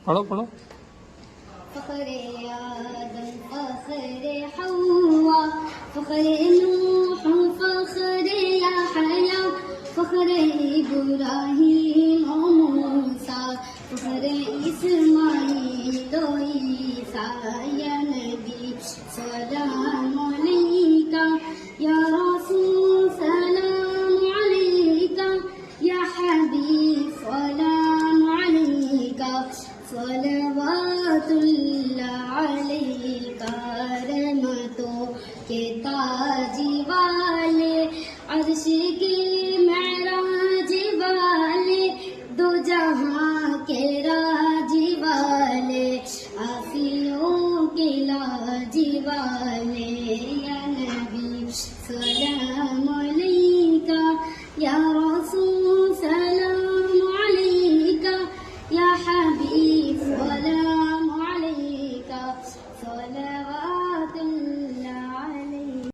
پڑھو پڑھو. فخر آدم فخر حوا فخر نوح فخر یحییٰ فخر ابراہیم و موسیٰ فخر اسماعیل و عیسیٰ یا نبی سلام علیکہ یا رسول سلام علیکہ یا حبیب سلام علیکہ صلوات اللہ علیکہ رحمتوں کے تاج والے عرش کی